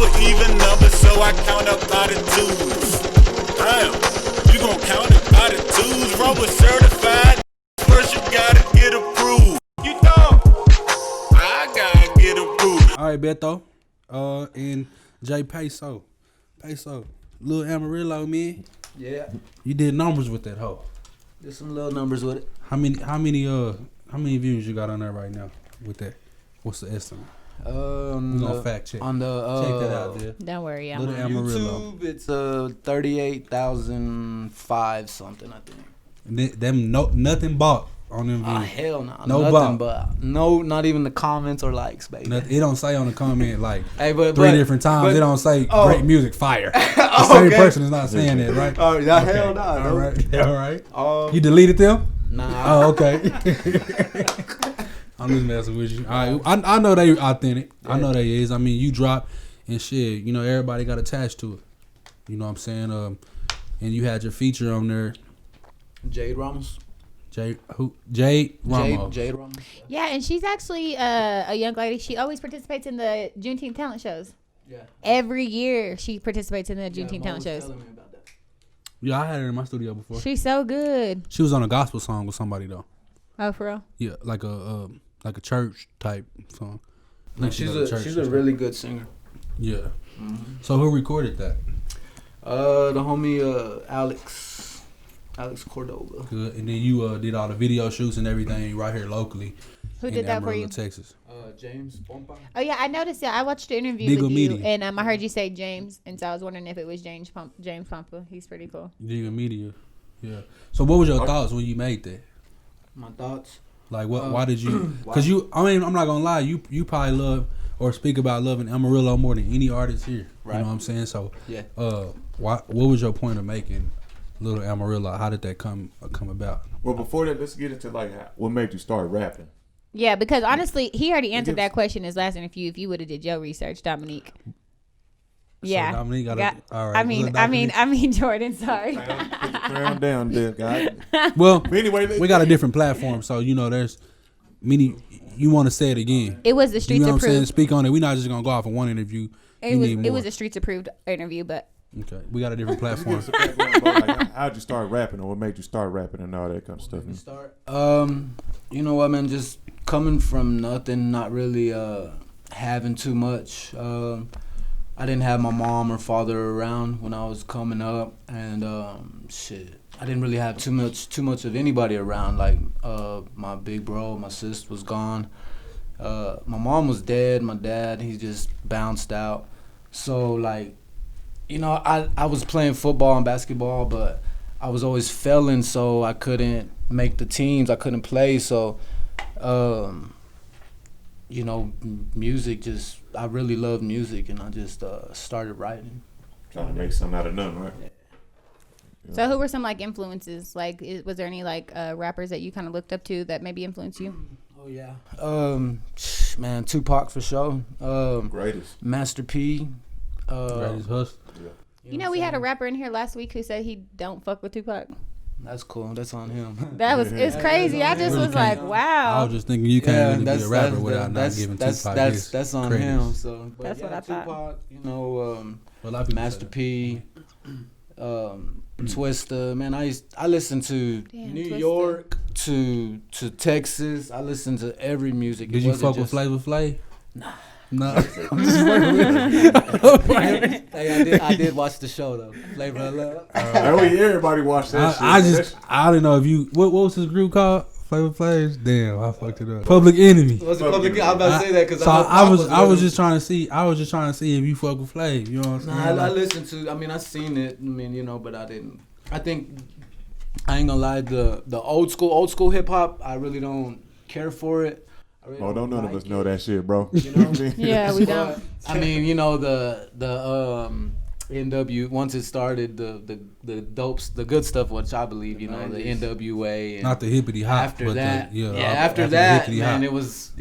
an even number, so I count up by the twos. Damn, you gon' count it by the twos. Rover certified. First you gotta get approved. You know, I gotta get approved. All right, Beto. And Jay Peso. Little Amarillo, man. Yeah. You did numbers with that hoe. Did some little numbers with it. How many views you got on there right now with that? What's the estimate? We're gonna fact check. On the check that out, dude. Don't worry, I'm Little on Amarillo. YouTube, it's 38,005 something, I think. Them nothing bought on them views. Hell no. No nothing bot. but no, not even the comments or likes, baby. It don't say on the comment like Hey, but, three different times. It don't say great music, fire. The same person is not saying that, right? Oh, yeah, Okay. hell no. All right, all right. You You deleted them? nah. Oh, okay. I'm just messing with you. All right, I know they authentic. I know they is. I mean, you drop and shit. You know, everybody got attached to it. You know what I'm saying? And you had your feature on there, Jade Ramos. Jade Ramos. Jade Ramos. Yeah, and she's actually a young lady. She always participates in the Juneteenth talent shows. Yeah. Every year she participates in the Juneteenth talent shows. Telling me about that. Yeah, I had her in my studio before. She's so good. She was on a gospel song with somebody though. Oh, for real? Yeah, like a church type song. I No, think she's go to a church she's or a something. really good singer. Yeah. So who recorded that? The homie Alex Cordova. Good. And then you did all the video shoots and everything right here locally. Who in did that for Amarillo, you? Texas. James Pompa. Oh, yeah, I noticed that. I watched the interview Digo with you, Media. and I heard you say James, and so I was wondering if it was James Pompa. He's pretty cool. Digo Media. Yeah. So what was your thoughts when you made that? My thoughts. Like what? Why did you? Why? Because you. I mean, I'm not gonna lie. You probably love or speak about loving Amarillo more than any artist here. Right. You know what I'm saying? So Yeah. what was your point of making Little Amarillo? How did that come about? Well, before that, let's get into like what made you start rapping. Yeah, because honestly, he already answered that question in his last interview. If you would have did your research, Dominique. Yeah. So Dominique got all right. I mean, Jordan. Sorry. Calm down, there, guy. Well, But anyway, we got a different platform, so you know, there's many. You want to say it again? It was the You streets know what I'm saying? approved. Speak on it. We're not just gonna go off of one interview. You need more. It was a streets approved interview, but Okay, we got a different platform. like, how'd you start rapping, or what made you start rapping, and all that kind of stuff? You know what, man? Just coming from nothing, not really having too much. I didn't have my mom or father around when I was coming up, and shit, I didn't really have too much of anybody around. Like my big bro, my sis was gone. My mom was dead. My dad, he just bounced out. So like, you know, I was playing football and basketball, but I was always failing, so I couldn't make the teams. I couldn't play, so you know, music just, I really love music, and I just started writing. Trying to make something out of nothing, right? Yeah. So who were some like influences? Like, was there any like rappers that you kind of looked up to that maybe influenced you? Oh yeah, man, Tupac for sure. Greatest. Master P. Greatest hustle. Yeah. You know, we had a rapper in here last week who said he don't fuck with Tupac. That's cool. That's on him. That was, it's crazy. I just was like, I wow. was just thinking you can't really be a rapper without not giving Tupac his that's on credits. him. So but That's what I thought. Tupac, you know, Well, a lot of people Master say P, Twista. Man, I listen to Damn, New Twista. York to Texas. I listen to every music. Did It you wasn't fuck with just- Flavor Flav? Nah. No. I'm just working with you. Hey, I did watch the show though. Flavor of Love. Everybody watched that shit. I didn't know if you, what was his group called? Flavor Flav? Damn, I fucked it up. Public Enemy. Was it public? I was about to say that because So I was just trying to see if you fuck with Flav. You know what I'm saying? Nah, I listened to. I mean, I seen it. I mean, you know, but I didn't. I think I ain't gonna lie. The old school hip hop, I really don't care for it. I really Don't none of like us know it, that shit, bro. You know? Yeah, we don't. I mean, you know, the NW, once it started, the dopes, the good stuff, which I believe, you know, the NWA. And Not the hippity hop. after but that, after after the that, hippity man, hop. it was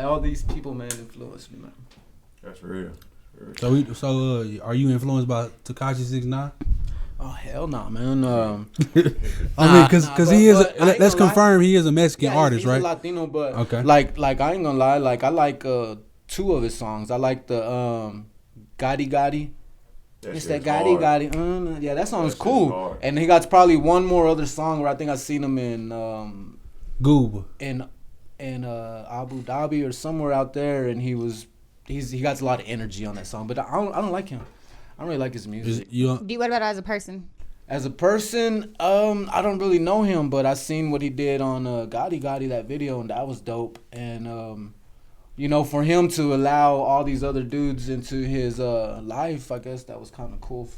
all these people, man, influenced me, man. That's real. So are you influenced by Takashi 6ix9ine? Oh hell no, man. I mean, because he is. but I ain't Let's gonna lie. confirm he is a Mexican Yeah, artist, he's right? a Latino, but Okay. like I ain't gonna lie, like I like two of his songs. I like the Gotti Gotti. It's that Gotti Gotti. Yeah, that song is That shit's cool. hard. And he got probably one more other song where I think I seen him in Gooba. in Abu Dhabi or somewhere out there, and he got a lot of energy on that song. But I don't like him. I don't really like his music. What about as a person? As a person, I don't really know him, but I seen what he did on Gotti Gotti, that video, and that was dope. And you know, for him to allow all these other dudes into his life, I guess that was kind of cool.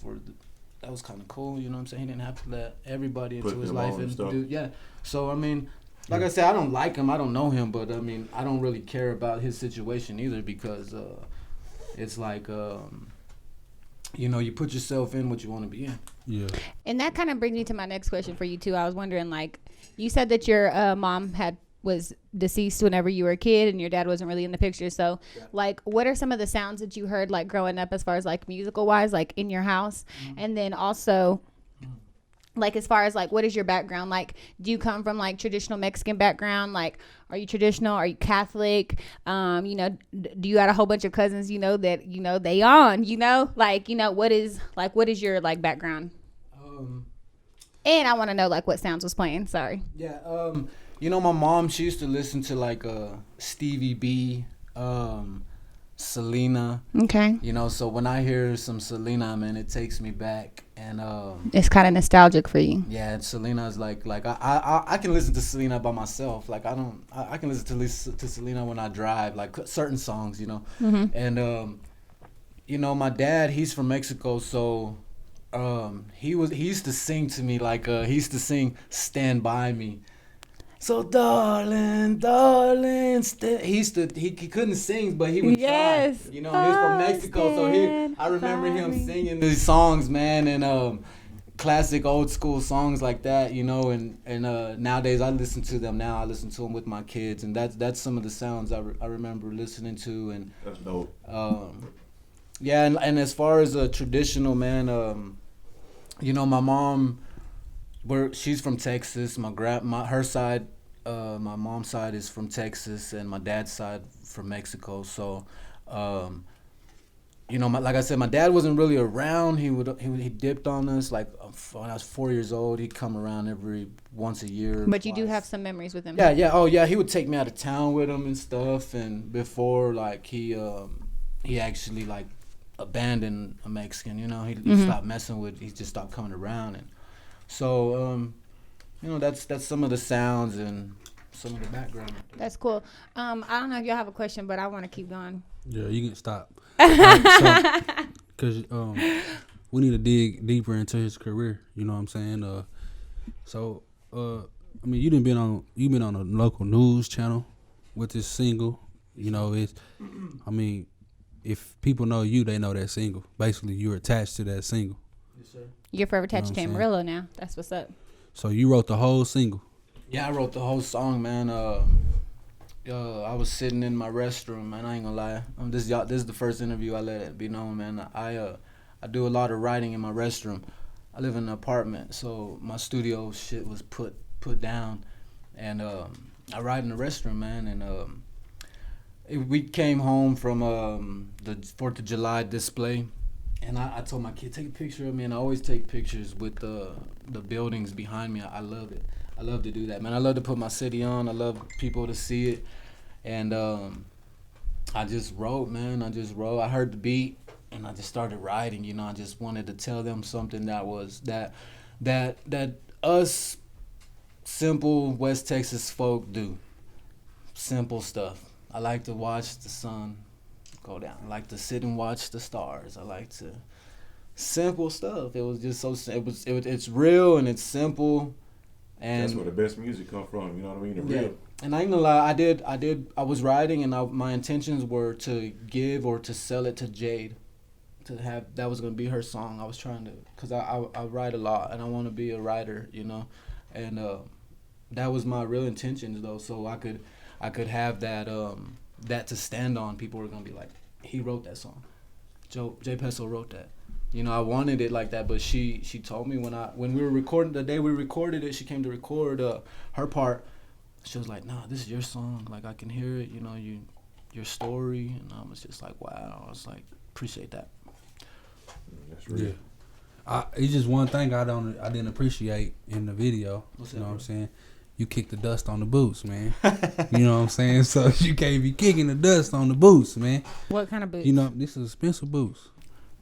That was kind of cool. You know what I'm saying? He didn't have to let everybody into his life and do. Yeah. So I mean, like I said, I don't like him. I don't know him, but I mean, I don't really care about his situation either because it's like. You know, you put yourself in what you want to be in. Yeah. And that kind of brings me to my next question for you too. I was wondering, like, you said that your mom was deceased whenever you were a kid, and your dad wasn't really in the picture. So, like, what are some of the sounds that you heard, like, growing up, as far as like musical wise, like in your house, and then also, like, as far as like, what is your background? Like, do you come from like traditional Mexican background? Like, are you traditional? Are you Catholic? You know, do you got a whole bunch of cousins, you know, that, you know, they on, you know, like, you know, what is your like background? And I want to know like what sounds was playing. Sorry. Yeah. You know, my mom, she used to listen to like Stevie B, Selena. Okay. You know, so when I hear some Selena, man, it takes me back. And it's kind of nostalgic for you. yeah, and Selena's like I can listen to Selena by myself. Like I can listen to Selena when I drive, like certain songs, you know. Mm-hmm. And you know, my dad, he's from Mexico, so he used to sing to me like he used to sing "Stand By Me." So darling, he couldn't sing, but he would try. You know, he's from Mexico, so I remember him singing these songs, man, and classic old school songs like that, you know, and nowadays I listen to them now. I listen to them with my kids, and that's some of the sounds I remember listening to, and that's dope. Yeah, and as far as a traditional, man, you know, my mom, she's from Texas. Her side, my mom's side is from Texas, and my dad's side from Mexico. So, you know, like I said, my dad wasn't really around. He dipped on us like when I was 4 years old. He'd come around once a year. But you do have some memories with him. Yeah. Oh yeah, he would take me out of town with him and stuff. And before, like he actually like abandoned a Mexican. You know, he stopped messing with. He just stopped coming around. And so, you know, that's some of the sounds and some of the background. That's cool. I don't know if y'all have a question, but I want to keep going. Yeah, you can stop. Because we need to dig deeper into his career. You know what I'm saying? So I mean, you've been on a local news channel with this single. You know, I mean, if people know you, they know that single. Basically, you're attached to that single. Yes, sir. You're forever attached to saying? Amarillo now. That's what's up. So you wrote the whole single. Yeah, I wrote the whole song, man. I was sitting in my restroom, man. I ain't gonna lie. This is the first interview I let it be known, man. I do a lot of writing in my restroom. I live in an apartment, so my studio shit was put down, and I write in the restroom, man. And we came home from the 4th of July display, and I told my kid, take a picture of me, and I always take pictures with the buildings behind me. I love it. I love to do that, man. I love to put my city on. I love people to see it. And I just wrote, man. I heard the beat, and I just started writing. You know, I just wanted to tell them something that was that us simple West Texas folk do. Simple stuff. I like to watch the sun go down. I like to sit and watch the stars. I like to simple stuff. It was just so. It's real and it's simple. And that's where the best music come from. You know what I mean? The real. And I ain't gonna lie, I was writing, and my intentions were to give or to sell it to Jade, to have that was gonna be her song. I was trying to, cause I write a lot and I want to be a writer, you know, and that was my real intentions though. So I could have that that to stand on. People were gonna be like, he wrote that song. Jay Peso wrote that. You know, I wanted it like that, but she told me when we were recording, the day we recorded it, she came to record her part. She was like, "Nah, this is your song. Like, I can hear it. You know, your story." And I was just like, "Wow." I was like, "Appreciate that." That's real. Yeah. It's just one thing I didn't appreciate in the video. What's you know that, what I'm saying? You kick the dust on the boots, man. You know what I'm saying? So you can't be kicking the dust on the boots, man. What kind of boots? You know, this is expensive boots.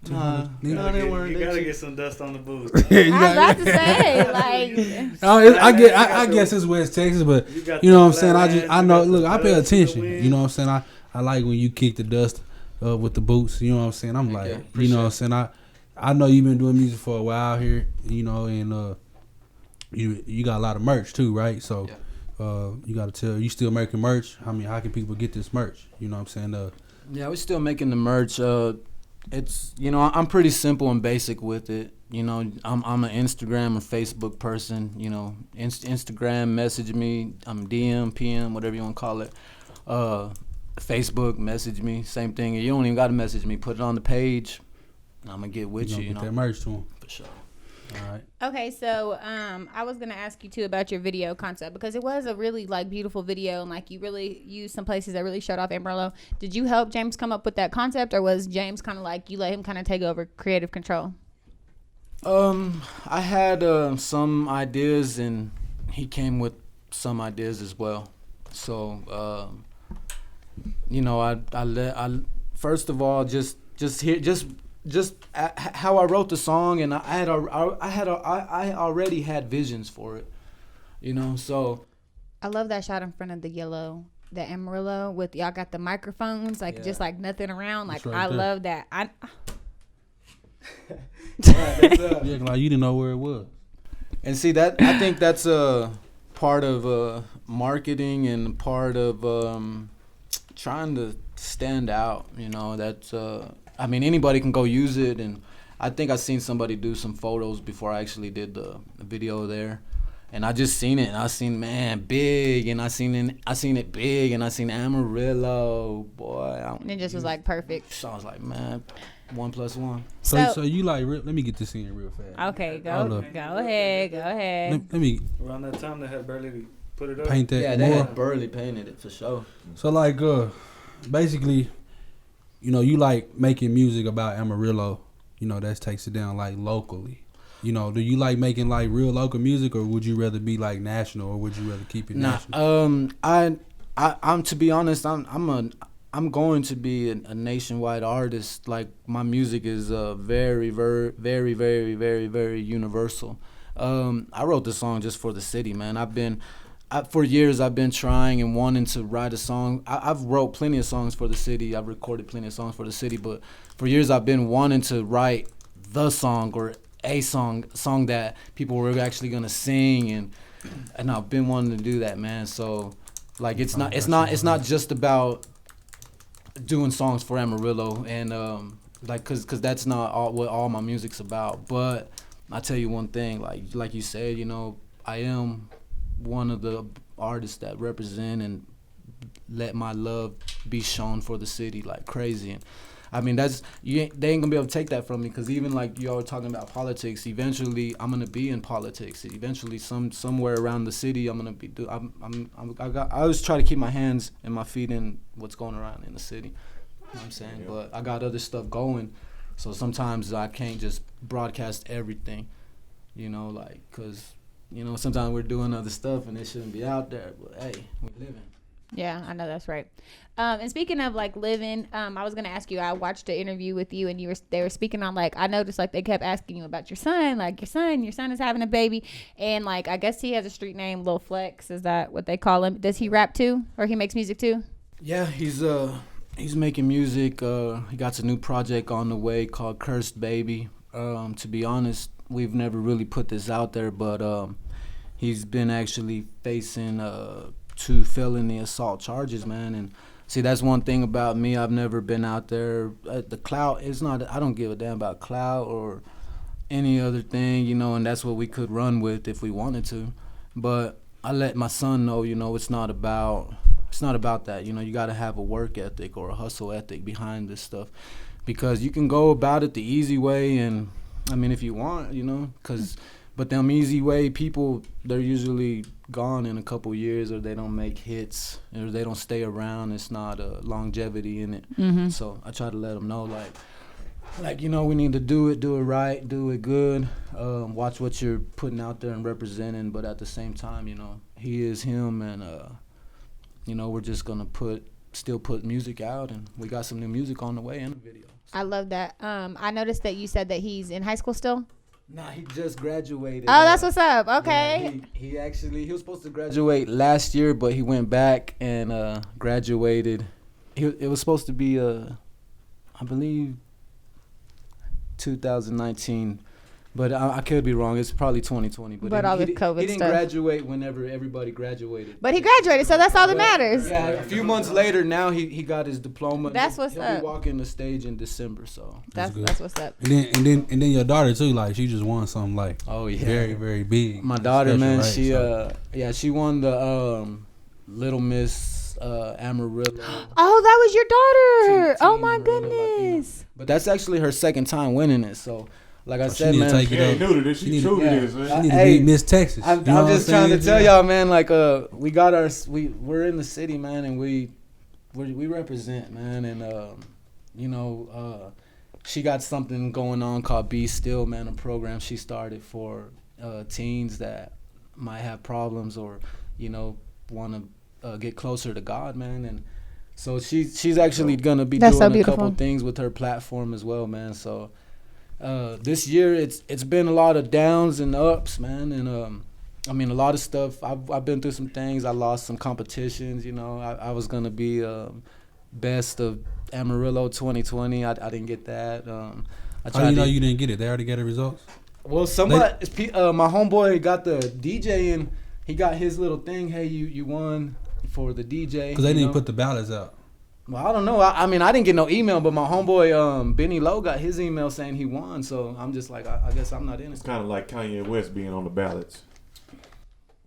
Nah, You gotta get some dust on the boots. You I was got- about to say, like, I guess it's West Texas, but you know what I'm saying. I know. Look, I pay attention. wind. You know what I'm saying. I like when you kick the dust with the boots. You know what I'm saying. I'm like, you know what I'm saying. I know you've been doing music for a while here. You know, and you got a lot of merch too, right? So you got to tell. You still making merch? I mean, how can people get this merch? You know what I'm saying. Yeah, we're still making the merch. It's, you know, I'm pretty simple and basic with it. You know, I'm an Instagram or Facebook person. You know, Instagram, message me. I'm DM, PM, whatever you want to call it. Facebook, message me. Same thing. You don't even got to message me. Put it on the page. I'm gonna get with you. You Get know, that merch to them. for sure. All right. okay, so I was gonna ask you too about your video concept because it was a really like beautiful video and like you really used some places that really showed off Amarillo. Did you help James come up with that concept, or was James kind of like you let him kind of take over creative control? I had some ideas and he came with some ideas as well. So you know, I first of all just how I wrote the song, and I already had visions for it, you know. So I love that shot in front of the Amarillo with y'all got the microphones, like just like nothing around. Like right I there. love that. Yeah, like you didn't know where it was. and see that I think that's a part of marketing and part of trying to stand out. You know, that's I mean, anybody can go use it, and I think I seen somebody do some photos before I actually did the video there, and I just seen it, and I seen, man, big, and I seen it big, and I seen Amarillo, boy. And it just was like perfect. So I was like, man, 1 + 1. So you like? Let me get this in real fast. Okay, Hold up. go ahead. Let me Around that time, they had barely put it up. paint that Yeah, they more. had barely painted it for sure. So like, basically, you know, you like making music about Amarillo. You know, that takes it down like locally. You know, do you like making like real local music, or would you rather be like national, or would you rather keep it national? I'm to be honest, I'm going to be a nationwide artist. Like, my music is very, very, very, very, very, very universal. I wrote the song just for the city, man. For years I've been trying and wanting to write a song. I've wrote plenty of songs for the city. I've recorded plenty of songs for the city, but for years I've been wanting to write the song, or a song that people were actually gonna sing, and I've been wanting to do that, man. So like, it's not just about doing songs for Amarillo, and like, cause that's not what all my music's about. But I tell you one thing, like you said, you know, I am one of the artists that represent and let my love be shown for the city like crazy. And I mean, they ain't gonna be able to take that from me, because even like y'all were talking about politics, eventually I'm gonna be in politics. Eventually, somewhere around the city, I'm gonna be. I always try to keep my hands and my feet in what's going around in the city. You know what I'm saying? Yeah. But I got other stuff going, so sometimes I can't just broadcast everything. You know, like, cause you know, sometimes we're doing other stuff and it shouldn't be out there. But hey, we're living. Yeah, I know that's right. And speaking of like living, I was gonna ask you. I watched the interview with you, and they were speaking on like, I noticed like they kept asking you about your son, like your son is having a baby, and like I guess he has a street name, Lil Flex. Is that what they call him? Does he rap too, or he makes music too? Yeah, he's making music. He got a new project on the way called Cursed Baby. To be honest, we've never really put this out there, but he's been actually facing 2 felony assault charges, man. And see, that's one thing about me. I've never been out there. The clout is not. I don't give a damn about clout or any other thing, you know. And that's what we could run with if we wanted to. But I let my son know, you know, it's not about that. You know, you got to have a work ethic or a hustle ethic behind this stuff, because you can go about it the easy way, and I mean, if you want, you know, but them easy way people, they're usually gone in a couple years, or they don't make hits, or they don't stay around. It's not a longevity in it. Mm-hmm. So I try to let them know, like, like, you know, we need to do it right, do it good. Watch what you're putting out there and representing, but at the same time, you know, he is him, and you know, we're just gonna still put music out, and we got some new music on the way and a video. I love that. I noticed that you said that he's in high school still. Nah, he just graduated. Oh, that's what's up. Okay. Yeah, he was supposed to graduate last year, but he went back and graduated. It was supposed to be I believe 2019, but I could be wrong. It's probably 2020. But all the COVID he didn't stuff. graduate whenever everybody graduated. But he graduated, so that's all that matters. Yeah, a few months later, now he got his diploma. That's what's He'll up. be walking the stage in December, so. That's good. what's up. And then your daughter too, like she just won something like Oh yeah. very, very big. My daughter, special, man, right? she So, she won the Little Miss Amarillo. Oh, that was your daughter. Teen Oh my Amarillo goodness. But that's actually her second time winning it. So, like I she said, need to man, take She it ain't up. new to this. She She need true to- to yeah. this, She man. need to Hey, be Miss Texas. I'm You know what just trying to saying? tell y'all, man. Like, we got we're in the city, man, and we represent, man, and you know, she got something going on called Be Still, man, a program she started for teens that might have problems or, you know, want to get closer to God, man, and so she's actually gonna be That's so doing a couple beautiful. things with her platform as well, man. So this year it's been a lot of downs and ups, man, and I mean a lot of stuff. I've been through some things. I lost some competitions, you know. I was gonna be best of Amarillo 2020. I didn't get that. How do you know you didn't get it? They already got the results. Well, somebody, my homeboy got the DJ and he got his little thing. Hey, you won for the DJ. Because they you didn't know? put the ballots out. Well, I don't know. I mean, I didn't get no email, but my homeboy Benny Lowe got his email saying he won. So I'm just like, I guess I'm not in It's it. kind of like Kanye West being on the ballots.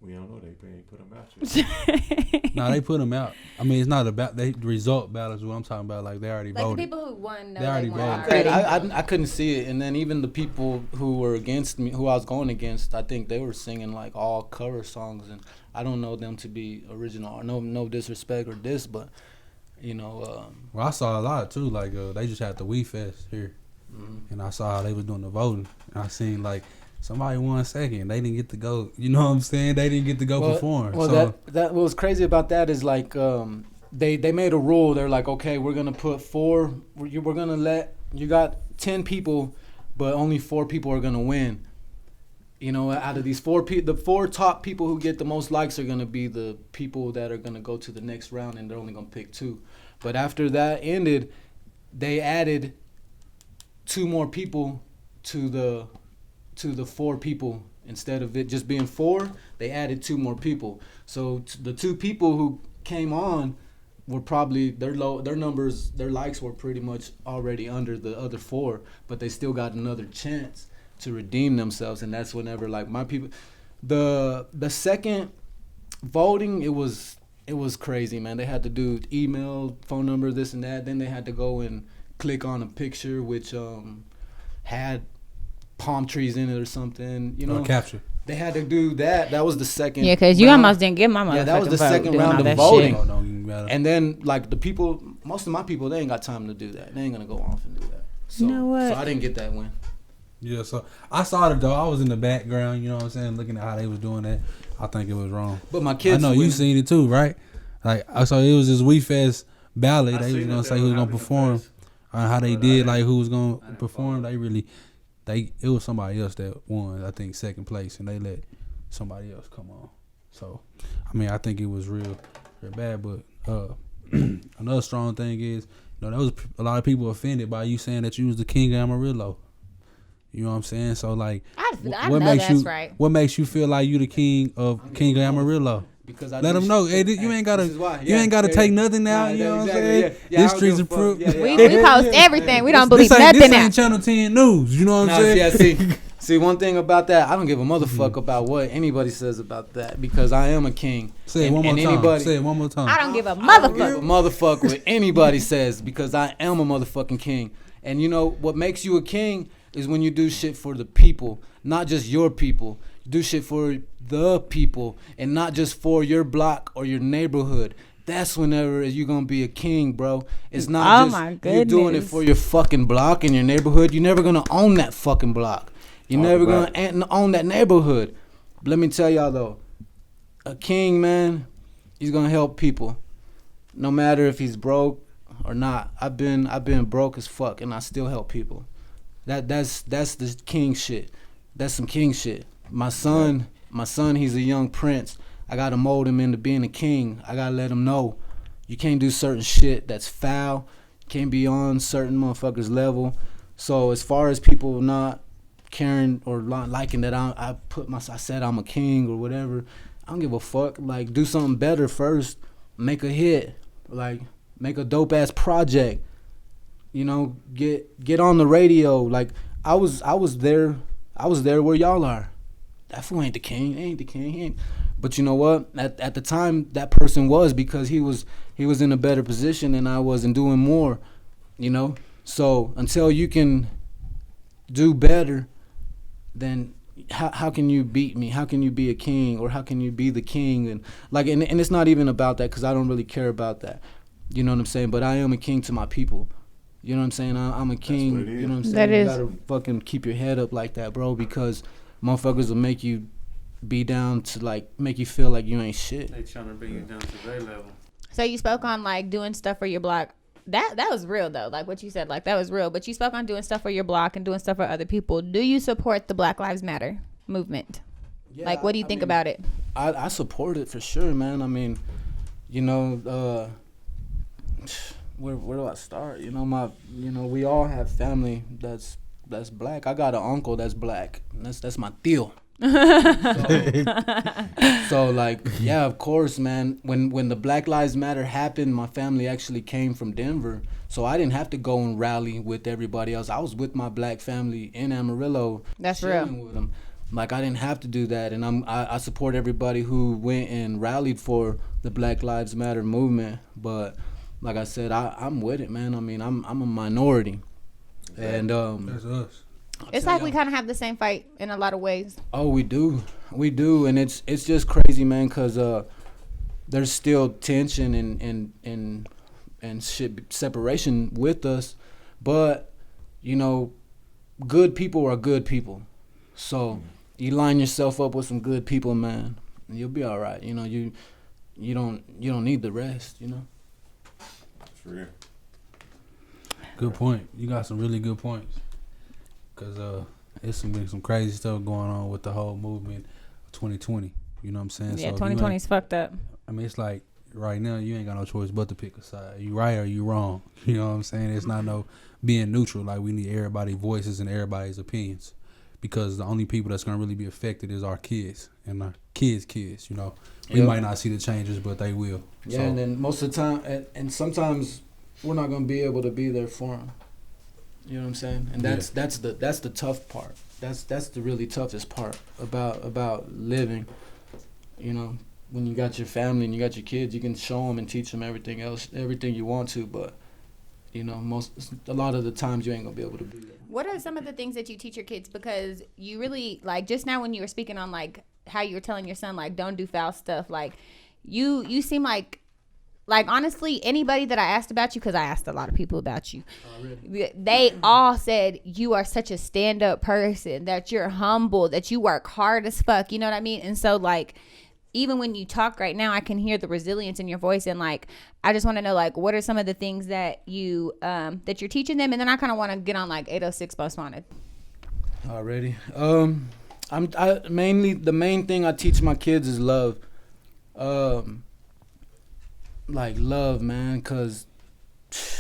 We don't know they ain't put them out yet. No, they put them out. I mean, it's not about the result ballots. What I'm talking about, like they already Like the voted. people who won know They already won voted. already. I couldn't see it, and then even the people who were against me, who I was going against, I think they were singing like all cover songs, and I don't know them to be original. No disrespect or this, but you know. Well, I saw a lot too. Like they just had the Wii Fest here, and I saw how they was doing the voting. And I seen like somebody won second. They didn't get to go. You know what I'm saying? They didn't get to go perform. Well, So that what was crazy about that is like they made a rule. They're like, okay, we're gonna put four. We're gonna let you got 10 people, but only 4 people are gonna win. You know, out of these 4 people, the 4 top people who get the most likes are gonna be the people that are gonna go to the next round, and they're only gonna pick 2. But after that ended, they added 2 more people to the 4 people. Instead of it just being 4, they added 2 more people. So the 2 people who came on were probably their numbers, their likes were pretty much already under the other 4, but they still got another chance to redeem themselves. And that's whenever like my people, the second voting, it was crazy, man. They had to do email, phone number, this and that. Then they had to go and click on a picture which had palm trees in it or something, you know. capture. They had to do that. That was the second. Yeah, because you round. almost didn't get my motherfucking Yeah, that was the vote second doing round all of that voting. shit. Oh, don't even matter. And then like the people, most of my people, they ain't got time to do that. They ain't gonna go off and do that. So, You know what? So I didn't get that win. Yeah, so I saw it though. I was in the background, you know what I'm saying, looking at how they was doing that. I think it was wrong. But my kids. I know you winning. seen it too, right? Like I saw it was this Wii Fest ballot. I They was seen gonna it, say they who was were gonna having the perform, fest. how they But did, I like who was I gonna didn't perform. follow. It was somebody else that won. I think second place, and they let somebody else come on. So, I mean, I think it was real bad. But another strong thing is, there was a lot of people offended by you saying that you was the king of Amarillo. You know what I'm saying? So like, I what know makes that's you right. what makes you feel like you the king of Amarillo? Because I Let do them know. shit- Hey, you ain't gotta this is why. you ain't gotta Yeah, take yeah. nothing now. Nah, You know what I'm exactly, saying? yeah. Yeah, I don't History's give a a proof. fuck. Yeah, We yeah. post everything. We don't believe This nothing ain't now. Channel 10 News. You know what I'm Nah, saying? yeah, see, one thing about that, I don't give a motherfucker about what anybody says about that because I am a king. Say it And- one more and time. anybody- Say it one more time. I don't give a I don't give a motherfucker. motherfucker what anybody says because I am a motherfucking king. And you know what makes you a king is when you do shit for the people, not just your people. You do shit for the people and not just for your block or your neighborhood. that's whenever you're gonna be a king, bro. It's not my you're doing it goodness. for your fucking block in your neighborhood. You're never gonna own that fucking block. You're Talk never about gonna own that neighborhood. But let me tell y'all though, a king, man, he's gonna help people, no matter if he's broke or not. I've been broke as fuck, and I still help people. That's the king shit. That's some king shit. My son, he's a young prince. I gotta mold him into being a king. I gotta let him know you can't do certain shit that's foul. You can't be on certain motherfuckers' level. So as far as people not caring or liking that I said I'm a king or whatever, I don't give a fuck. Like, do something better first. Make a hit. Like, make a dope ass project. You know, get on the radio. Like, I was there where y'all are. That fool ain't the king. He ain't the king. He ain't. But you know what? At the time, that person was, because he was in a better position and I wasn't doing more. You know. So until you can do better, then how can you beat me? How can you be a king, or how can you be the king? And like, and it's not even about that, because I don't really care about that. You know what I'm saying? But I am a king to my people. You know what I'm saying? I'm a king. what it is. You know what I'm saying? That you is. gotta fucking keep your head up like that, bro, because motherfuckers will make you be down to, like, make you feel like you ain't shit. They trying to bring you down to their level. So you spoke on like doing stuff for your block. That was real though. Like what you said, like that was real. But you spoke on doing stuff for your block and doing stuff for other people. Do you support the Black Lives Matter movement? Yeah, Like, what do you think mean, about it? I support it for sure, man. I mean, you know, where do I start? You know, we all have family that's black. I got an uncle that's black. That's my tío. So like, yeah, of course, man. When the Black Lives Matter happened, my family actually came from Denver, so I didn't have to go and rally with everybody else. I was with my black family in Amarillo. That's chilling real. with them. Like, I didn't have to do that, and I support everybody who went and rallied for the Black Lives Matter movement. But like I said, I'm with it, man. I mean, I'm a minority, and That's us. It's like we kind of have the same fight in a lot of ways. oh, we do, and it's just crazy, man, because there's still tension and shit, separation with us, but you know, good people are good people, so you line yourself up with some good people, man, and you'll be all right. You know, you don't need the rest, you know. It's real. Good point. You got some really good points. Cause it's been some crazy stuff going on with the whole movement of 2020. You know what I'm saying? Yeah, So 2020 is fucked up. I mean, it's like right now you ain't got no choice but to pick a side. You right or you wrong. You know what I'm saying? It's not no being neutral. Like, we need everybody's voices and everybody's opinions, because the only people that's gonna really be affected is our kids and our kids. You know, we Yep. might not see the changes, but they will. Yeah, So, and then most of the time, and sometimes we're not gonna be able to be there for them. You know what I'm saying? And that's the tough part. That's the really toughest part about living. You know, when you got your family and you got your kids, you can show them and teach them everything you want to, but you know, a lot of the times you ain't gonna be able to be there. What are some of the things that you teach your kids? Because you really, like, just now when you were speaking on like how you were telling your son, like, don't do foul stuff, like you seem like honestly, anybody that I asked about you, because I asked a lot of people about you, they all said you are such a stand-up person, that you're humble, that you work hard as fuck, you know what I mean? And so, like, even when you talk right now, I can hear the resilience in your voice, and like, I just want to know, like, what are some of the things that you that you're teaching them? And then I kind of want to get on like 806 Most Wanted. Already. The main thing I teach my kids is love. Like, love, man, cause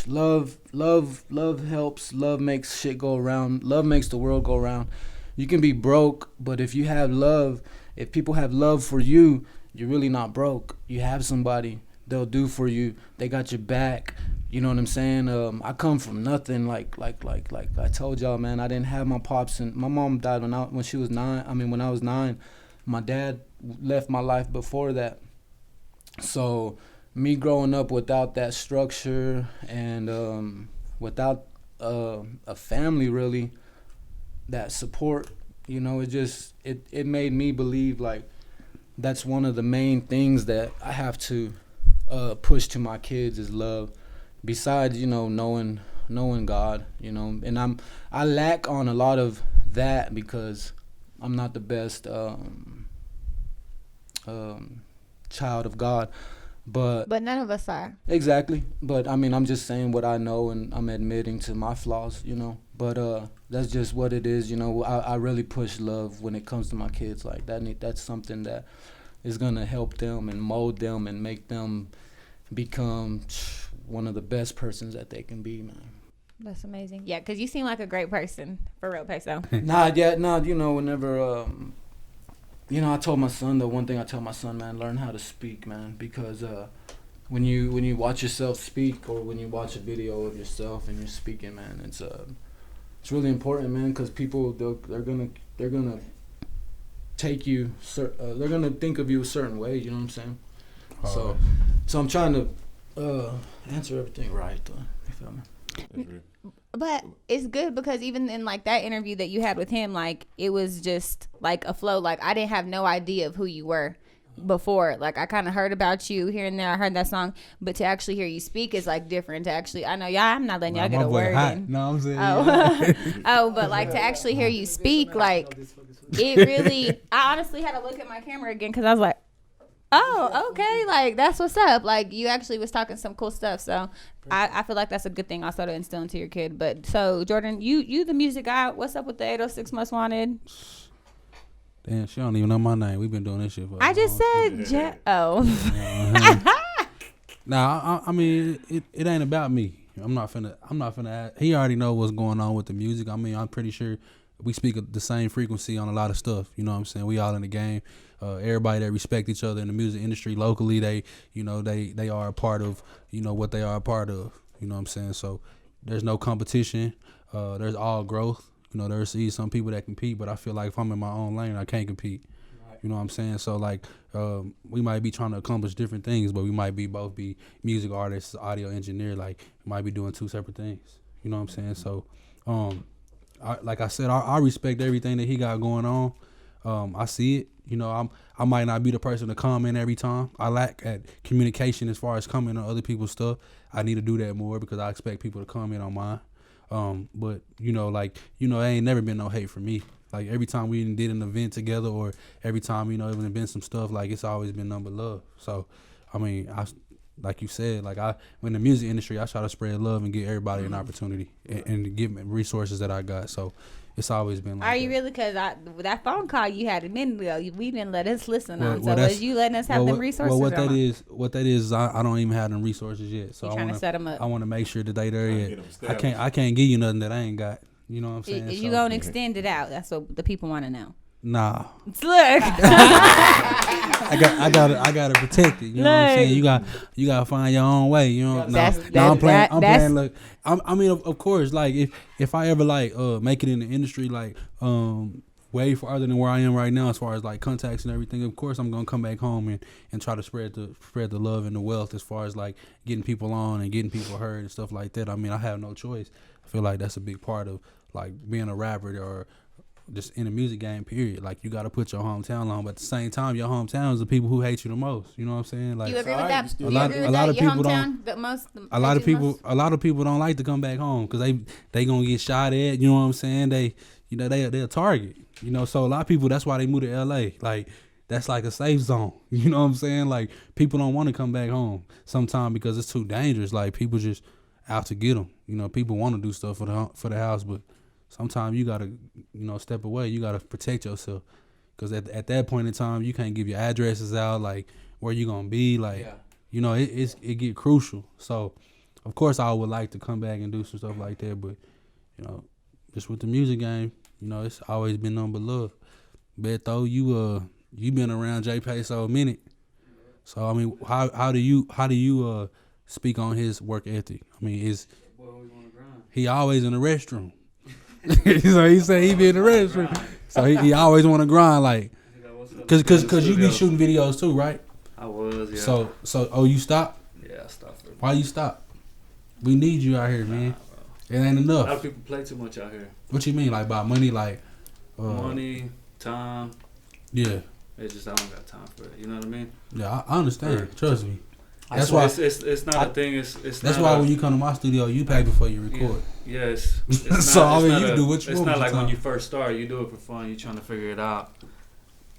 love helps. Love makes shit go around. Love makes the world go around. You can be broke, but if you have love, if people have love for you, you're really not broke. You have somebody, they'll do for you. They got your back. You know what I'm saying? I come from nothing. Like I told y'all, man. I didn't have my pops, and my mom died when she was 9. I mean, when I was 9. My dad left my life before that. So me growing up without that structure and without a family, really, that support, you know, it made me believe like that's one of the main things that I have to push to my kids is love. Besides, knowing God, and I lack on a lot of that because I'm not the best child of God. But none of us are. exactly. But I mean, I'm just saying what I know, and I'm admitting to my flaws, But that's just what it is, I really push love when it comes to my kids. Like that's something that is gonna help them and mold them and make them become one of the best persons that they can be, man. That's amazing. Yeah, because you seem like a great person, for real, Peso. Whenever I told my son, the one thing I tell my son, man, learn how to speak, man, because when you watch yourself speak, or when you watch a video of yourself and you're speaking, man, it's really important, man, because people they're gonna take you, they're gonna think of you a certain way, you know what I'm saying? So I'm trying to answer everything right, though. You feel me? But it's good because even in like that interview that you had with him, like it was just like a flow. Like I didn't have no idea of who you were before. Like I kind of heard about you here and there. I heard that song, but to actually hear you speak is like different. To actually, I know y'all, I'm not letting y'all get a word in. No, I'm saying. Oh, but like to actually hear you speak, like it really. I honestly had to look at my camera again because I was like, oh, okay, like that's what's up. Like you actually was talking some cool stuff. So I feel like that's a good thing also to instill into your kid. But so Jordan, you the music guy. What's up with the 806 Most Wanted? Damn, she don't even know my name. We've been doing this shit for. I just said Nah, I mean it ain't about me. I'm not finna. He already know what's going on with the music. I mean, I'm pretty sure we speak the same frequency on a lot of stuff. You know what I'm saying? We all in the game. Everybody that respect each other in the music industry locally, they are a part of, what they are a part of. You know what I'm saying? So there's no competition. There's all growth. There's some people that compete, but I feel like if I'm in my own lane, I can't compete. You know what I'm saying? So like, we might be trying to accomplish different things, but we might both be music artists, audio engineer. Like, might be doing two separate things. You know what I'm saying? So, like I said, I respect everything that he got going on. I see it. I might not be the person to comment every time. I lack at communication as far as commenting on other people's stuff. I need to do that more because I expect people to comment on mine. But it ain't never been no hate for me. Like every time we did an event together, or every time it was been some stuff, like it's always been nothing but love. So, I mean, like you said, when the music industry, I try to spread love and give everybody an opportunity and give them resources that I got. So it's always been like. Are you really? Because that phone call you had a minute ago, we didn't let us listen on. So was you letting us have them resources? Well, what that is, I don't even have them resources yet. So you trying to set them up. I want to make sure that they there yet. I can't give you nothing that I ain't got. You know what I'm saying? You gonna extend it out? That's what the people want to know. Nah. Look. I gotta protect it. You know what I'm saying? You gotta find your own way. You know. I'm playing. Look, I mean, of course, like if I ever make it in the industry, way farther than where I am right now, as far as like contacts and everything, of course I'm gonna come back home and try to spread the love and the wealth as far as like getting people on and getting people heard and stuff like that. I mean, I have no choice. I feel like that's a big part of like being a rapper or just in the music game, period. Like you got to put your hometown on, but at the same time, your hometown is the people who hate you the most. You know what I'm saying? Like you agree with that? A lot of people don't. A lot of people don't like to come back home because they gonna get shot at. You know what I'm saying? They're a target. So a lot of people, that's why they move to LA. Like that's like a safe zone. You know what I'm saying? Like people don't want to come back home sometimes because it's too dangerous. Like people just out to get them. People want to do stuff for the house, but sometimes you gotta, step away. You gotta protect yourself, because at that point in time, you can't give your addresses out, like where you gonna be, like, it get crucial. So, of course, I would like to come back and do some stuff like that, but just with the music game, it's always been nothing but love. Beto, you been around J Peso a minute, so I mean, how do you speak on his work ethic? I mean, he always in the restroom. So he said he be in the restroom. So he always want to grind, like, cause you be shooting videos too, right? I was, yeah. So you stopped? Yeah, I stopped. Why you stopped? We need you out here, man. It ain't enough. A lot of people play too much out here. What you mean, like by money, like? Money, time. Yeah. It's just I don't got time for it. You know what I mean? Yeah, I understand. Trust me. That's why it's not a thing. It's that's not why a, when you come to my studio, you pay before you record. Yes. So I mean, you do what you It's want not with like your when time. you first start, you do it for fun. You trying to figure it out.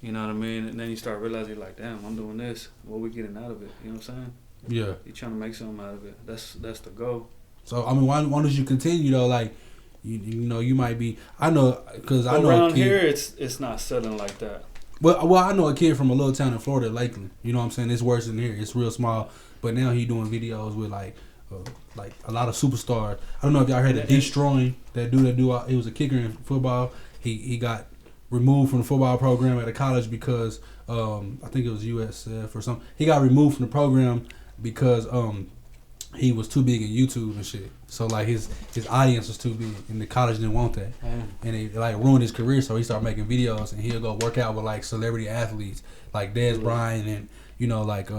You know what I mean? And then you start realizing, like, damn, I'm doing this. What we getting out of it? You know what I'm saying? Yeah. You trying to make something out of it. That's the goal. So I mean, why don't you continue though? Like, you know, you might be. I know because I know around a kid, here, it's not selling like that. Well, I know a kid from a little town in Florida, Lakeland. You know what I'm saying? It's worse than here. It's real small, but now he doing videos with like a lot of superstars. I don't know if y'all heard of Destroying, that dude he was a kicker in football. He got removed from the football program at a college because I think it was USF or something. He got removed from the program because he was too big in YouTube and shit. So like his audience was too big, and the college didn't want that, and it like ruined his career. So he started making videos, and he'll go work out with like celebrity athletes like Dez Bryant and you know like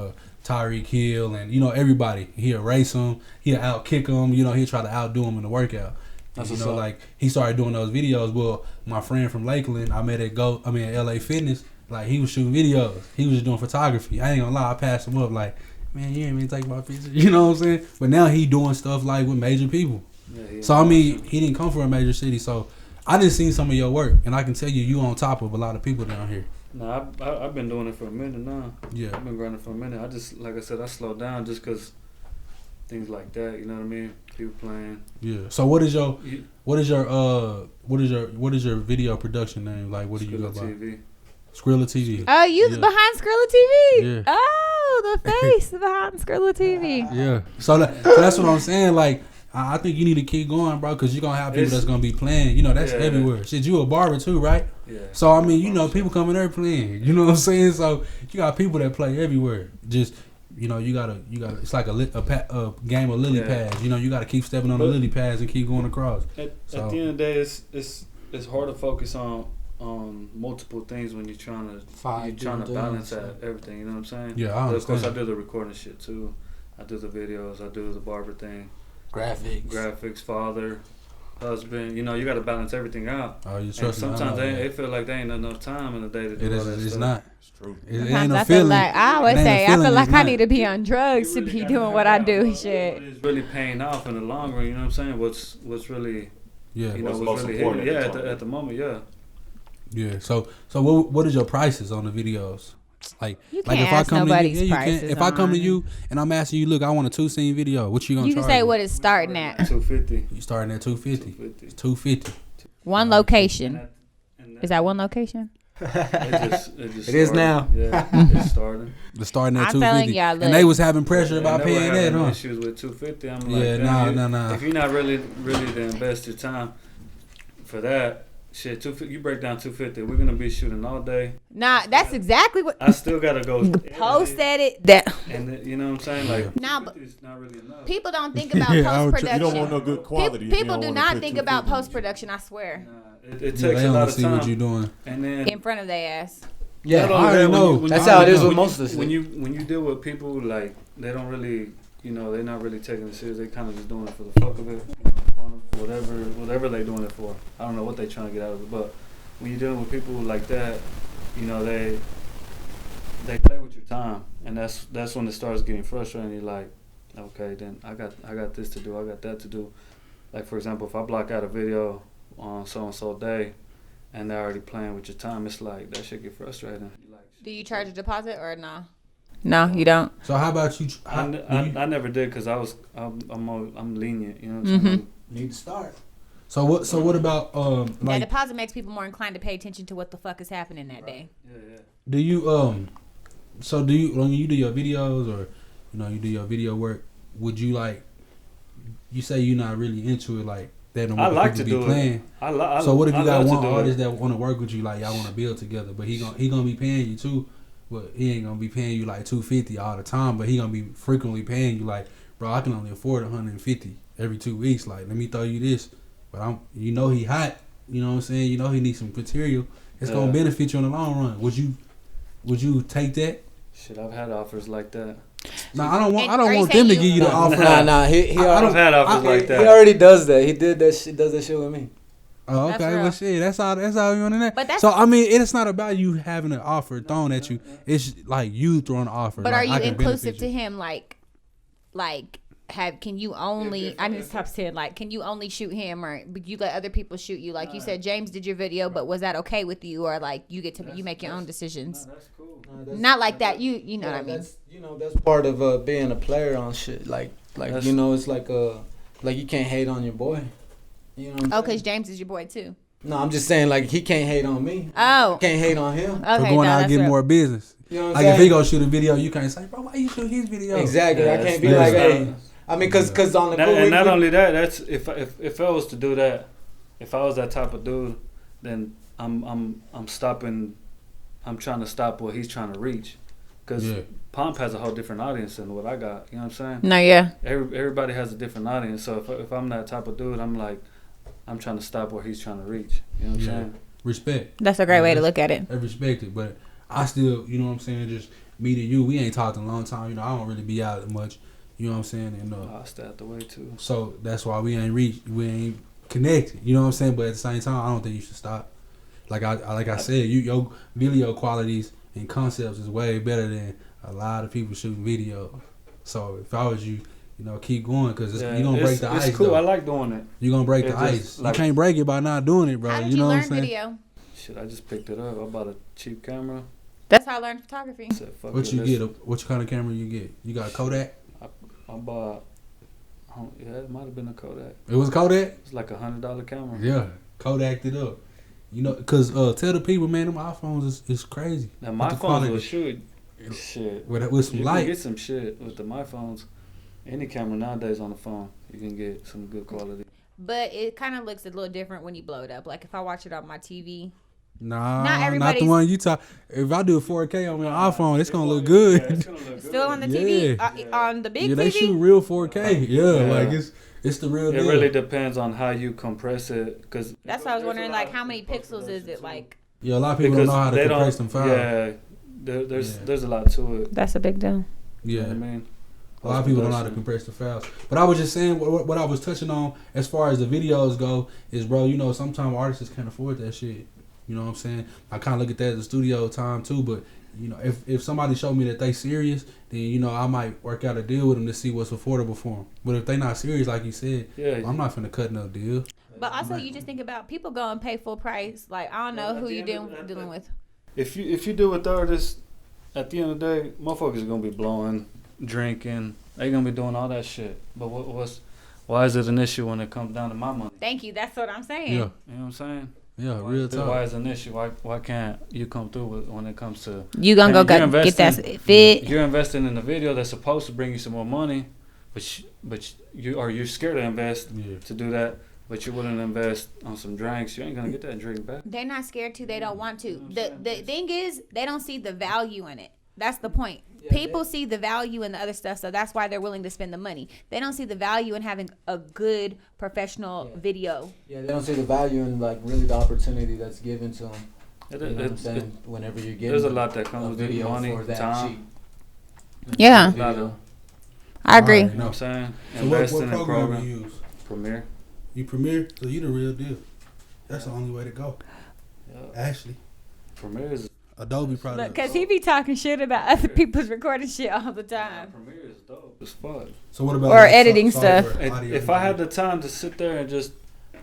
Tyreek Hill and you know everybody. He'll race them, he'll out kick them. You know he'll try to outdo them in the workout. And, you know like he started doing those videos. Well, my friend from Lakeland, I met at LA Fitness. Like he was shooting videos. He was just doing photography. I ain't gonna lie, I passed him up like. Man, you ain't even take my picture. You know what I'm saying? But now he doing stuff like with major people. Yeah, so I mean, he didn't come from a major city. So I didn't see some of your work, and I can tell you on top of a lot of people down here. No, I've been doing it for a minute now. Yeah, I've been grinding for a minute. I just like I said, I slowed down just because things like that. You know what I mean? People playing. Yeah. So what is your video production name? Like what do you go by? TV. Skrilla TV. Oh, you behind Skrilla TV? Yeah. Oh, the face behind Skrilla TV. Yeah. So that's what I'm saying. Like, I think you need to keep going, bro, because you're going to have people that's going to be playing. You know, that's everywhere. Shit, you a barber too, right? Yeah. So, I mean, you know, people coming there playing. You know what I'm saying? So, you got people that play everywhere. Just, you know, you gotta. It's like a game of lily pads. You know, you got to keep stepping on the lily pads and keep going across. At the end of the day, it's hard to focus on multiple things when you're trying to balance everything. You know what I'm saying? Yeah, I understand. Of course, I do the recording shit too. I do the videos. I do the barber thing. Graphics, father, husband. You know, you got to balance everything out. Oh, you trust me? Sometimes they feel like there ain't enough time in the day to do all that stuff. It's not. It's true. It ain't Sometimes no I feel feeling. like I always say I feel like I need to be on drugs to really be gotta doing have what I that. do. What Shit. is really paying off in the long run? You know what I'm saying? What's really Yeah. you know What's what's most really important hitting? at the time. At the moment, yeah. Yeah. So what is your prices on the videos? Like You like can't if I ask come to nobody's you, prices if I come to on you and I'm asking you, look, I want a 2-scene video. What you gonna You charge? can say me? what it's starting at. 250. You starting at 250. 250. It's 250. One location. And Is that one location? It is now. Yeah, it's starting. The starting at I'm 250. telling y'all, and look. they was having pressure And about they were paying that, having huh? issues with 250. I'm Yeah, like, nah. If you're not really to invest your time for that, shit, 250. You break down 250. We're gonna be shooting all day. Nah, that's exactly what. I still gotta go Post edit that. and you know what I'm saying? Like, Nah, but it's not really enough. people don't think about Yeah, I would post tr- You don't want production. no good quality. if you People don't do wanna not put think 250 about in it. post production. I swear. Nah, it takes Yeah, they a lot only of see time. what you doing. And then In front of their ass. Yeah, not I only already that, know. when That's I how it already is know. with most of this. when you deal with people like they don't really, you know, they're not really taking it serious. They kind of just doing it for the fuck of it, you know, whatever they doing it for. I don't know what they trying to get out of it, but when you're dealing with people like that, you know, they play with your time, and that's when it starts getting frustrating. You're like, okay, then I got this to do, I got that to do. Like for example, if I block out a video on so and so day, and they're already playing with your time, it's like that shit get frustrating. You're like, Do you charge a deposit or no? No, you don't. So how about you? I never did because I'm lenient, you know what I'm saying? Need to start. So what about That like deposit makes people more inclined to pay attention to what the fuck is happening that day. Yeah. do you so do you when you do your videos or you know you do your video work, would you like you say you're not really into it like that and I what like people to be do playing. it. So what if you got one artist artist that want to work with you, like y'all want to build together, but he gonna be paying you too, but he ain't gonna be paying you like $250 all the time, but he gonna be frequently paying you like, bro, I can only afford $150 every 2 weeks. Like, let me throw you this, but you know he hot, you know what I'm saying? You know he needs some material. It's gonna benefit you in the long run. Would you take that? Shit, I've had offers like that. No, I don't And are you want saying them to you- give you the offer. Nah. I've had offers like He that. already does that. He did that shit. Does that shit with me. Oh, That's okay. real. Well, shit. That's all you want to know. But that's- So I mean, it's not about you having an offer thrown at you. It's like you throwing an offer. But like, are you I can inclusive benefit to you. him? Like, like can you only I need to stop saying like can you only shoot him or you let other people shoot you? Like you said James did your video, but was that okay with you, or like you make your own decisions? Nah, that's cool. Not like that. You know what I mean? That's that's part of being a player on shit. Like you know, it's like you can't hate on your boy. You know what I'm saying? Because James is your boy too. No, I'm just saying like he can't hate on me. Oh, Can't hate on him. okay, For going out and getting more business. You know what I'm Like saying? if he go shoot a video, you can't say, bro, why you shoot his video? Exactly. Yeah, I can't be that's like, hey. I mean, cause on the and not only that, that's if I was to do that, if I was that type of dude, then I'm stopping. I'm trying to stop what he's trying to reach, because Pomp has a whole different audience than what I got. You know what I'm saying? No, yeah. Everybody has a different audience. So if I'm that type of dude, I'm like, I'm trying to stop what he's trying to reach. You know what I'm saying? Respect. That's a great way to look at it. I respect it, but I still, you know what I'm saying, just meeting you, we ain't talked in a long time. You know, I don't really be out much. You know what I'm saying? And I stay out the way too. So that's why we ain't connected. You know what I'm saying? But at the same time, I don't think you should stop. Like I said, your video qualities and concepts is way better than a lot of people shooting video. So if I was you, you know, keep going, because you're gonna break the ice. It's cool. Though. I like doing it. You're gonna break the ice. Like, you can't break it by not doing it, bro. How did you know learn what I'm saying? video? Shit, I just picked it up. I bought a cheap camera. That's how I learned photography. Said, fuck What it, you get? What kind of camera you get? You got a Kodak? I bought. Yeah, it might have been a Kodak. It was Kodak? It's like $100 camera. Yeah, Kodaked it up. You know, because tell the people, man, them iPhones is crazy. Now my phones will shoot shit. With some you light. can get some shit with my phones. Any camera nowadays on the phone, you can get some good quality. But it kind of looks a little different when you blow it up. Like if I watch it on my TV. Nah, Not not the one you talk. If I do a 4K on my iPhone, it's gonna look good. Yeah, it's gonna look good. Still on the TV? On the big yeah, TV? they shoot real 4K. Yeah, like it's the real It deal. really depends on how you compress it, cause That's why I was wondering, like, how many pixels is it? Like, Yeah, a lot of people don't know how to they compress them files. Yeah, there's a lot to it. that's a big deal. You know Yeah. what I mean? A lot of people don't know how to compress the files. But I was just saying, what I was touching on as far as the videos go is, bro, you know, sometimes artists can't afford that shit. You know what I'm saying? I kind of look at that as a studio time too. But, you know, if somebody showed me that they serious, then, you know, I might work out a deal with them to see what's affordable for them. But if they not serious, like you said, I'm not finna cut no deal. But also, you just think about people go and pay full price. Like, I don't know who you dealing with. If you do with artists, at the end of the day, motherfuckers are gonna be blowing, drinking. They gonna be doing all that shit. But why is it an issue when it comes down to my money? Thank you. That's what I'm saying. Yeah. You know what I'm saying? Yeah, real talk. Why is it an issue? Why can't you come through with when it comes to You gonna go get that fit. You're investing in a video that's supposed to bring you some more money, but you're scared to invest to do that. But you wouldn't invest on some drinks. You ain't gonna get that drink back. They're not scared to. They don't want to. The thing is, they don't see the value in it. That's the point. People see the value in the other stuff, so that's why they're willing to spend the money. They don't see the value in having a good professional video. Yeah, they don't see the value in like really the opportunity that's given to them. You know what I'm saying? Whenever you're getting there's a lot that comes with video money, for that time. cheap. Yeah. I agree. You know what I'm saying? So Investing what in program program. you use? Premiere. You Premiere? So you the real deal. That's the only way to go. Yeah. Actually. Premiere is Adobe product. Because he be talking shit about other people's recording shit all the time. Premiere is dope as fuck. So what about Or editing stuff. If I had the time to sit there and just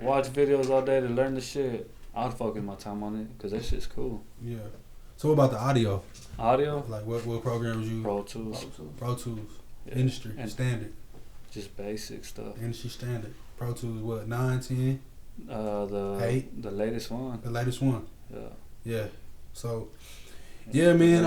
watch videos all day to learn the shit, I'd focus my time on it because that shit's cool. Yeah. So what about the audio? Audio? Like what programs you? Pro Tools. Pro Tools. Yeah. Industry And standard. just basic stuff. Industry standard. Pro Tools what? 9, 10? The 8? The latest one. The latest one. Yeah. Yeah. So yeah, man.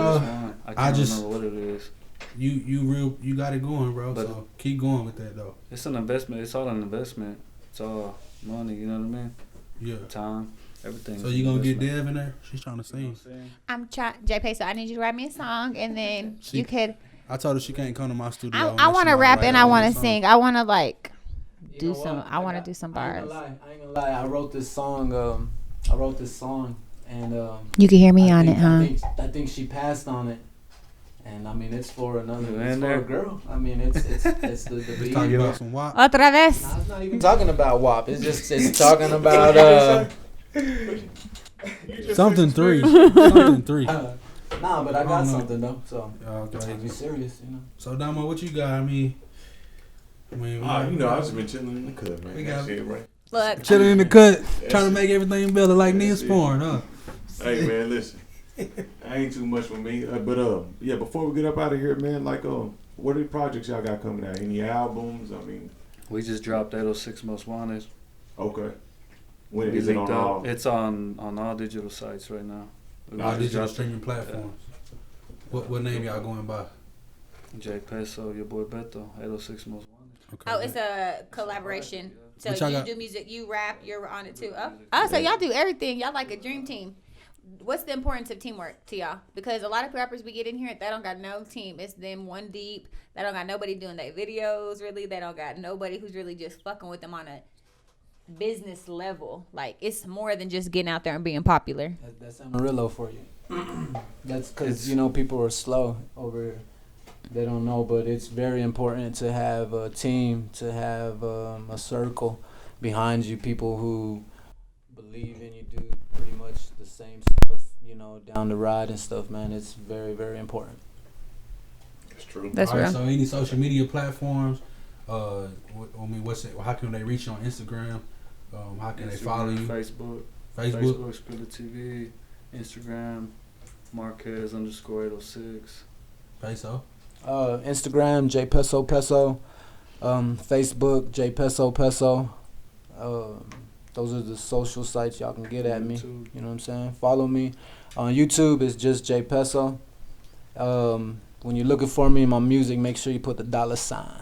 I can't just remember what it is. You got it going, bro. But so keep going with that though. It's an investment. It's all an investment. It's all money. You know what I mean? Yeah. Time. Everything. So you gonna get Dev in there? She's trying to You know sing. what I'm saying? I'm trying, JP. So I need you to write me a song, and then you could. I told her she can't come to my studio. I unless want she to rap write and her I own want to song. sing. I want to like You do know some. what? I want to do some I ain't bars. gonna lie. I wrote this song. And You can hear me on think, it, huh? I think she passed on it. And I mean, it's for another. You It's in for there? a girl. I mean, it's the Just beat. talking about some WAP. Otra vez. Nah, it's not even talking about WAP. It's talking about Something 3. Something 3. Nah, but I I got don't know. something though. So Okay. take me serious, you know. So Damo, what you got? I mean, I mean, I just been chilling in the cut, man. We That got- shit, right? Look, chilling in the cut, trying to make everything better, like That's Neosporin, huh? Hey, man, listen. I ain't too much for me. Yeah, before we get up out of here, man, like, what are the projects y'all got coming out? Any albums? I mean, We just dropped 806 Most Wanted. okay. When We is it linked on up. all? It's on all digital sites right now. We All just digital dropped it. streaming platforms. What name y'all going by? J Peso, your boy Beto, 806 Most Wanted. Okay. oh, it's a collaboration. So What y'all you got? do music, you rap, you're on it too. Oh, so y'all do everything. Y'all like a dream team. What's the importance of teamwork to y'all? Because a lot of rappers we get in here, they don't got no team. It's them one deep. They don't got nobody doing their videos, really. They don't got nobody who's really just fucking with them on a business level. Like, it's more than just getting out there and being popular. That's Amarillo for you. That's because, people are slow over here. They don't know, but it's very important to have a team, to have a circle behind you, people who believe in you, do pretty much the same stuff, down the ride and stuff, man. It's very, very important. That's true. That's All right, real. so any social media platforms? What's it? How can they reach you on Instagram? How can they follow you? Facebook. Facebook. Skrilla TV. Instagram. Marquez_806. Peso. Instagram, JPeso. Facebook, JPeso. Those are the social sites y'all can get at me. YouTube. You know what I'm saying? Follow me. On YouTube, it's just JPeso. When you're looking for me in my music, make sure you put the $sign.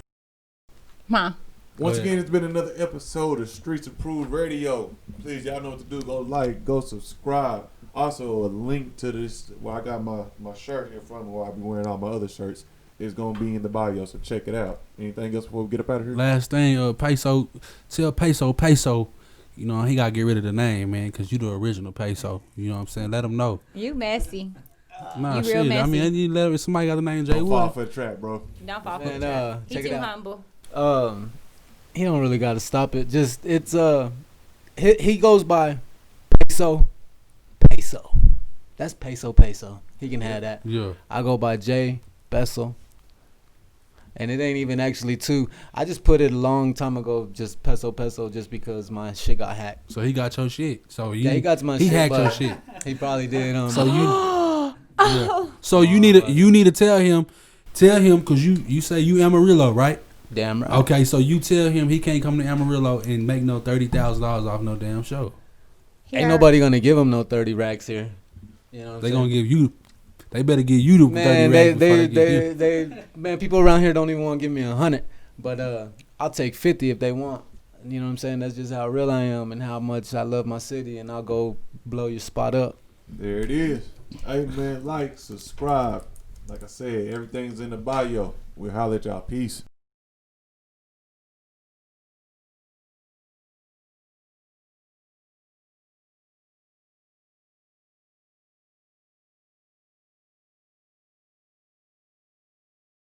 Huh. Once Go ahead. again, it's been another episode of Streets Approved Radio. Please, y'all know what to do. Go like, go subscribe. Also, a link to this, I got my shirt here in front of me, where I'll be wearing all my other shirts, is going to be in the bio, so check it out. Anything else before we get up out of here? Last thing, Peso. Tell Peso. He gotta get rid of the name, man, cause you the original Peso. You know what I'm saying? Let him know. You messy. Nah, You shit. real I mean, messy. you let somebody got the name Jay Don't fall Wood. for the trap, bro. Don't fall for And, the trap. He check too it out. humble. He don't really gotta stop it. Just he goes by Peso. That's Peso. He can have that. Yeah. I go by J Peso. And it ain't even actually two. I just put it a long time ago, just Peso, just because my shit got hacked. So he got your shit. So you. Yeah, he got my He shit. hacked your but shit. He probably did. So you. Yeah. So you need to tell him, cause you say you Amarillo, right? Damn right. Okay, so you tell him he can't come to Amarillo and make no $30,000 off no damn show. Ain't nobody gonna give him no 30 racks here. You know what I'm They saying? gonna give you. They better give you the 30 Man, racks before they give him. man, people around here don't even want to give me 100, but I'll take 50 if they want. You know what I'm saying? That's just how real I am and how much I love my city, and I'll go blow your spot up. There it is. Hey, man, like, subscribe. Like I said, everything's in the bio. We'll holler at y'all. Peace.